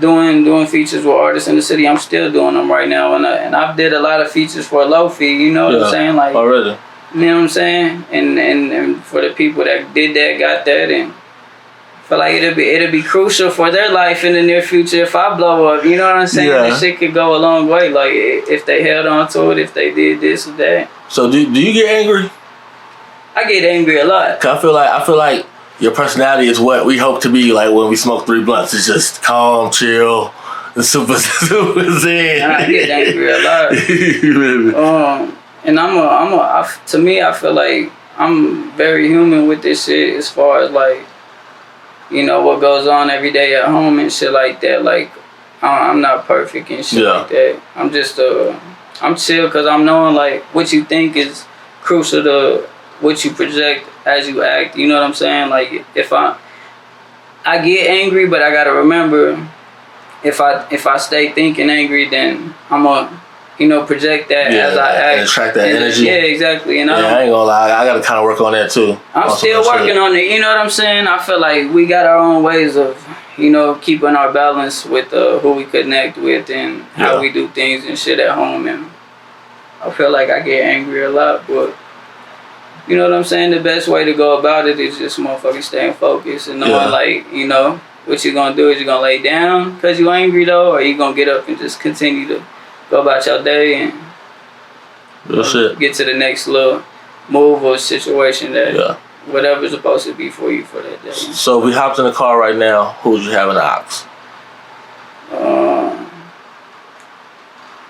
doing features with artists in the city. I'm still doing them right now, and I've did a lot of features for a low fee. You know what I'm saying? Like already. You know what I'm saying? And for the people that did that, got that, and I feel like it'll be crucial for their life in the near future if I blow up. You know what I'm saying? Yeah. This shit could go a long way. Like if they held on to it, if they did this or that. So do you get angry? I get angry a lot. Cause I feel like your personality is what we hope to be like when we smoke 3 blunts. It's just calm, chill, and super zen. I get angry a lot. And to me, I feel like I'm very human with this shit as far as like, you know, what goes on every day at home and shit like that. Like, I'm not perfect and shit like that. I'm just, I'm chill because I'm knowing like what you think is crucial to what you project as you act. You know what I'm saying? Like, if I get angry, but I gotta remember, if I stay thinking angry, then I'm gonna, you know, project that as I act. And attract that energy. Yeah, exactly. And I ain't gonna lie, I gotta kind of work on that too. I'm still working on it. You know what I'm saying? I feel like we got our own ways of, you know, keeping our balance with who we connect with and how we do things and shit at home. And I feel like I get angry a lot, but you know what I'm saying? The best way to go about it is just motherfucking staying focused and knowing like, you know, what you're gonna do is you're gonna lay down because you're angry though, or you're gonna get up and just continue to go about your day and get to the next little move or situation that whatever's supposed to be for you for that day. So if we hopped in the car right now, who would you have in the aux?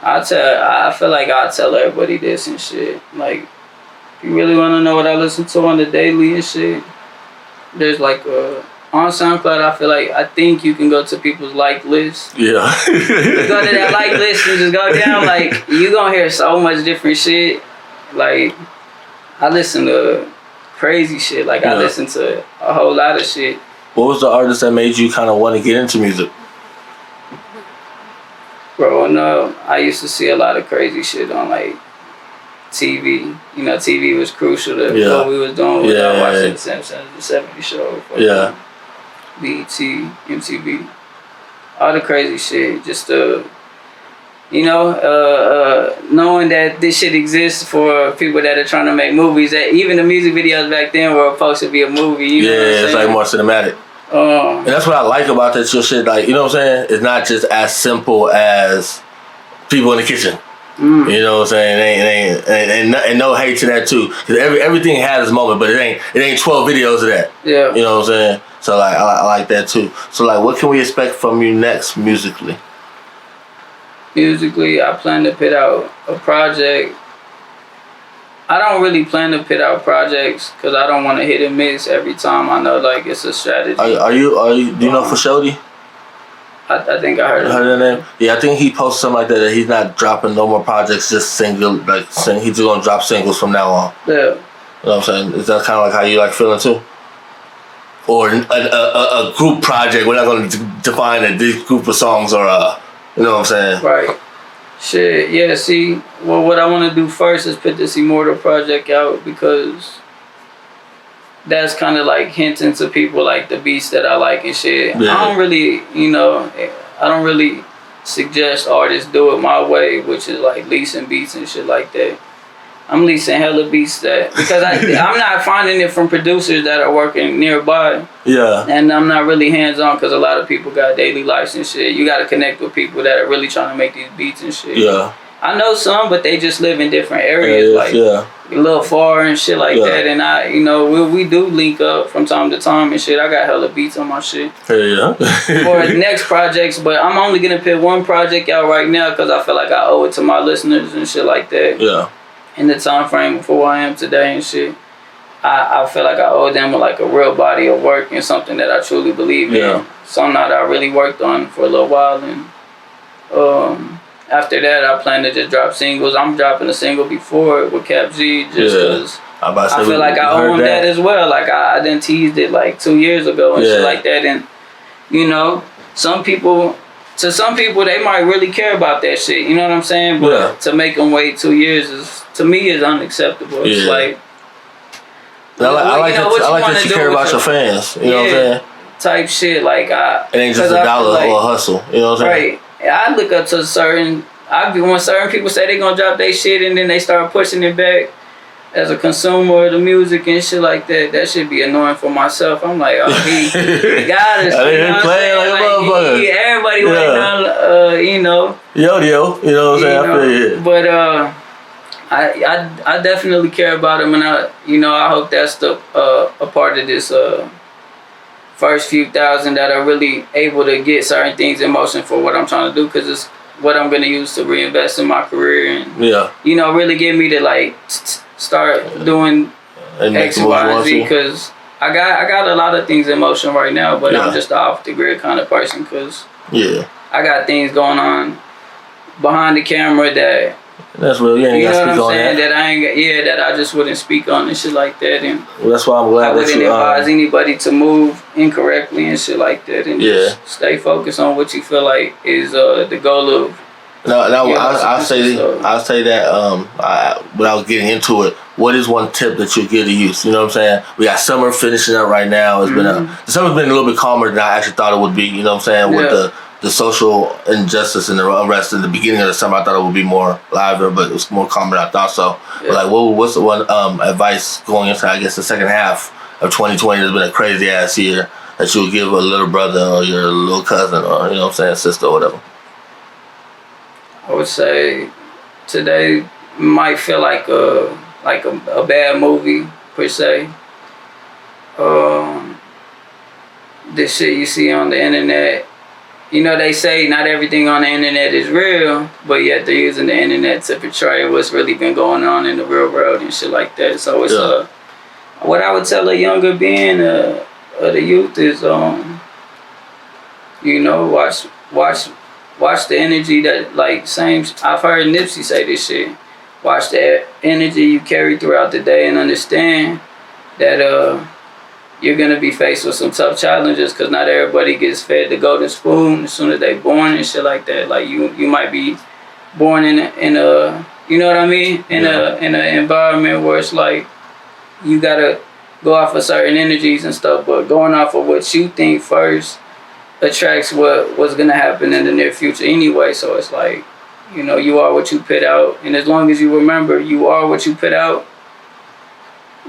I feel like I'll tell everybody this and shit. Like, if you really want to know what I listen to on the daily and shit, there's like on SoundCloud, I think you can go to people's like list. Yeah. You go to that like list and just go down, like, you gonna hear so much different shit. Like, I listen to crazy shit. Like, I listen to a whole lot of shit. What was the artist that made you kind of want to get into music? Growing up, I used to see a lot of crazy shit on, like, TV. You know, TV was crucial to what we was doing without watching The Simpsons, The 70s Show. BET, MTV. All the crazy shit. Just, you know, knowing that this shit exists for people that are trying to make movies. That even the music videos back then were supposed to be a movie. You know what I'm it's like more cinematic. And that's what I like about that your shit. Like, you know what I'm saying? It's not just as simple as people in the kitchen. You know what I'm saying? And no hate to that too. Cause everything has its moment, but it ain't 12 videos of that. Yeah. You know what I'm saying? So like I like that too. So like, what can we expect from you next musically? Musically, I plan to put out a project. I don't really plan to put out projects because I don't want to hit and miss every time. I know like it's a strategy. Do you know for Shody? I think I heard her name. Yeah, I think he posted something like that he's not dropping no more projects, just single. He's just gonna drop singles from now on. Yeah. You know what I'm saying? Is that kind of like how you like feeling too? Or a group project? We're not gonna define that this group of songs are you know what I'm saying? Right. Shit. Yeah. See, well, what I want to do first is put this Immortal project out because that's kind of like hinting to people like the beats that I like and shit. I don't really, you know, I don't really suggest artists do it my way, which is like leasing beats and shit like that. I'm leasing hella beats because I'm not finding it from producers that are working nearby. Yeah. And I'm not really hands-on because a lot of people got daily lives and shit. You got to connect with people that are really trying to make these beats and shit. Yeah. I know some, but they just live in different areas, like a little far and shit like that. And you know, we do link up from time to time and shit. I got hella beats on my shit. For the next projects, but I'm only gonna put one project out right now because I feel like I owe it to my listeners and shit like that. Yeah. In the time frame for where I am today and shit, I feel like I owe them like a real body of work and something that I truly believe in. Something that I really worked on for a little while and after that, I plan to just drop singles. I'm dropping a single before with Cap G just because I feel like I owe him that as well. Like, I done teased it like 2 years ago and shit like that. And, you know, some people, they might really care about that shit. You know what I'm saying? But to make them wait 2 years to me is unacceptable. It's like... I like that you care about your fans. You know what I'm saying? type shit. Like it ain't just a dollar like, or a hustle. You know what I'm saying? Right. I look up to certain. When certain people say they gonna drop their shit and then they start pushing it back as a consumer of the music and shit like that, that should be annoying for myself. I'm like, oh, he got us. You know playing like a motherfucker. Everybody waiting on, you know. Yo, you know what I'm saying? I feel you. But I definitely care about him, and I hope that's the a part of this first few thousand that are really able to get certain things in motion for what I'm trying to do, because it's what I'm gonna use to reinvest in my career and really get me to like start doing X, Y, and Z, because I got a lot of things in motion right now, but I'm just an off the grid kind of person, because I got things going on behind the camera that's real. You ain't got to speak on that. That I ain't that I just wouldn't speak on and shit like that. And that's why I'm glad I wouldn't advise anybody to move incorrectly and shit like that. And just stay focused on what you feel like is the goal of. I'll say that without getting into it, what is one tip that you give to youth? You know what I'm saying? We got summer finishing up right now. It's been the summer's been a little bit calmer than I actually thought it would be. You know what I'm saying? With the social injustice and the unrest in the beginning of the summer, I thought it would be more lively, but it was more calmer than I thought. So, but like, what's the one advice going into, I guess, the second half of 2020? Has been a crazy ass year that you would give a little brother or your little cousin or, you know what I'm saying, sister or whatever. I would say today might feel like a bad movie per se. This shit you see on the internet. You know, they say not everything on the internet is real, but yet they're using the internet to portray what's really been going on in the real world and shit like that. So it's what I would tell a younger being of the youth is watch the energy that, like, I've heard Nipsey say this shit. Watch the energy you carry throughout the day and understand that you're going to be faced with some tough challenges, because not everybody gets fed the golden spoon as soon as they're born and shit like that. Like, you might be born in a you know what I mean? In an environment where it's like you got to go off of certain energies and stuff, but going off of what you think first attracts what's going to happen in the near future anyway. So it's like, you are what you put out, and as long as you remember you are what you put out,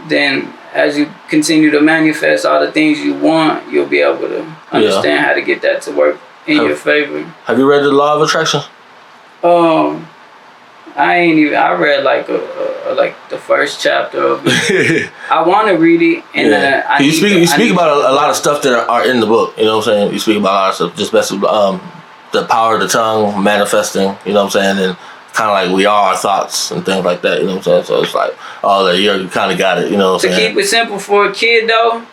then as you continue to manifest all the things you want, you'll be able to understand how to get that to work in your favor. Have you read The Law of Attraction? I read like the first chapter of it. I want to read it, and you speak about a lot of stuff that are in the book. You know what I'm saying? You speak about a lot of stuff, just basically the power of the tongue, manifesting. You know what I'm saying? And kind of like we are our thoughts and things like that. You know what I'm saying? So it's like all that you kind of got it. You know what I'm saying? To keep it simple for a kid though,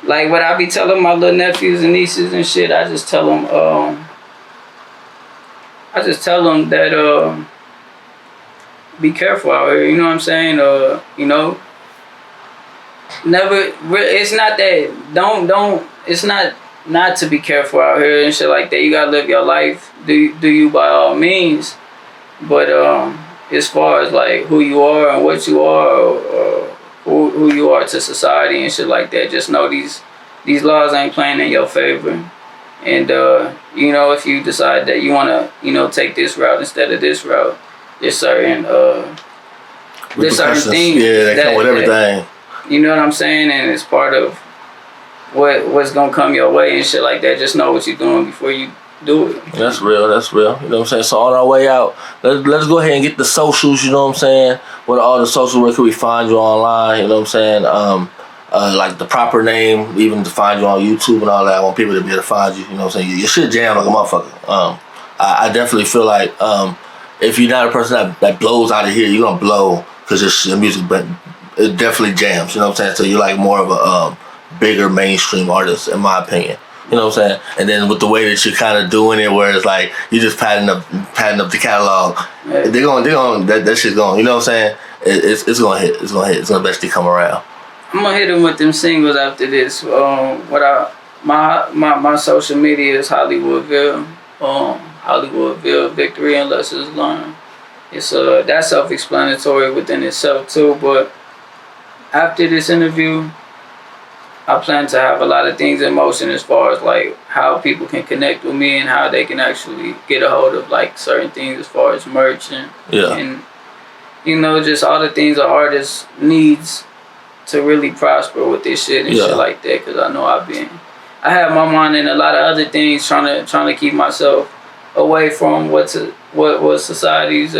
like what I be telling my little nephews and nieces and shit, I just tell them that be careful out here, you know what I'm saying? Never. It's not that. Don't. It's not to be careful out here and shit like that. You gotta live your life. Do you by all means. But as far as like who you are and what you are, or who you are to society and shit like that, just know these laws ain't playing in your favor. And if you decide that you wanna take this route instead of this route, there's certain things that come with everything. You know what I'm saying? And it's part of what's gonna come your way and shit like that. Just know what you're doing before you do it. That's real. You know what I'm saying? So on our way out, let's go ahead and get the socials. You know what I'm saying? What all the socials? Where can we find you online? You know what I'm saying? Like the proper name, even to find you on YouTube and all that. I want people to be able to find you. You know what I'm saying? Your shit jam like a motherfucker. I definitely feel like if you're not a person that blows out of here, you're gonna blow because your music, but it definitely jams. You know what I'm saying? So you're like more of a bigger mainstream artist, in my opinion. You know what I'm saying? And then with the way that you're kind of doing it, where it's like you just padding up the catalog, they're going that shit's going. You know what I'm saying? It's gonna hit. It's gonna eventually come around. I'm gonna hit them with them singles after this. My social media is Hollywood Vill. Hollywood Vill, victory and lessons learned. It's that's self-explanatory within itself too. But after this interview, I plan to have a lot of things in motion as far as like how people can connect with me and how they can actually get a hold of like certain things as far as merch and you know, just all the things an artist needs to really prosper with this shit and shit like that. Cause I know I have my mind in a lot of other things, trying to keep myself away from what society's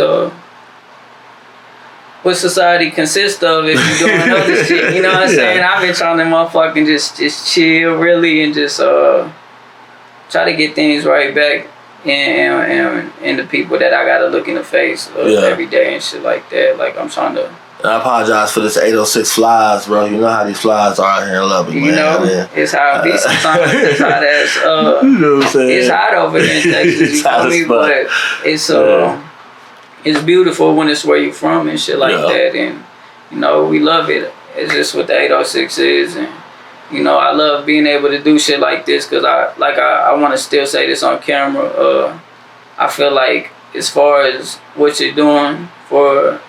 what society consists of if you're doing other shit. You know what I'm saying? I've been trying to motherfucking just chill really and just try to get things right back and the people that I gotta look in the face every day and shit like that. Like I'm trying to. And I apologize for this 806 flies, bro. You know how these flies are out here in Lubbock, man. You know, it's how it be sometimes. It's hot as you know what I'm saying? It's hot over here in Texas. You feel me? But it's beautiful when it's where you're from and shit like that. And you know, we love it. It's just what the 806 is, and you know, I love being able to do shit like this because I want to still say this on camera. I feel like as far as what you're doing for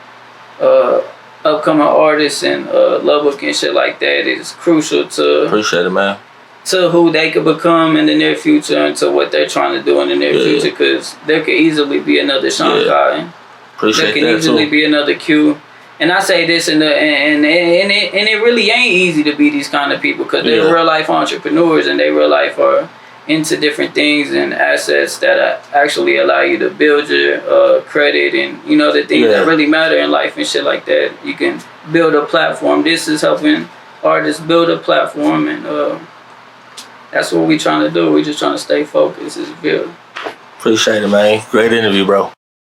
upcoming artists and Lubbock and shit like that is crucial to appreciate it, man. To who they could become in the near future and to what they're trying to do in the near future, because there could easily be another Sean Cotton. Appreciate there could easily be another Q. And I say this and it really ain't easy to be these kind of people because they're real life entrepreneurs and they real life are into different things and assets that actually allow you to build your credit and you know the things that really matter in life and shit like that. You can build a platform. This is helping artists build a platform and that's what we trying to do. We just trying to stay focused. It's Vill. Appreciate it, man. Great interview, bro.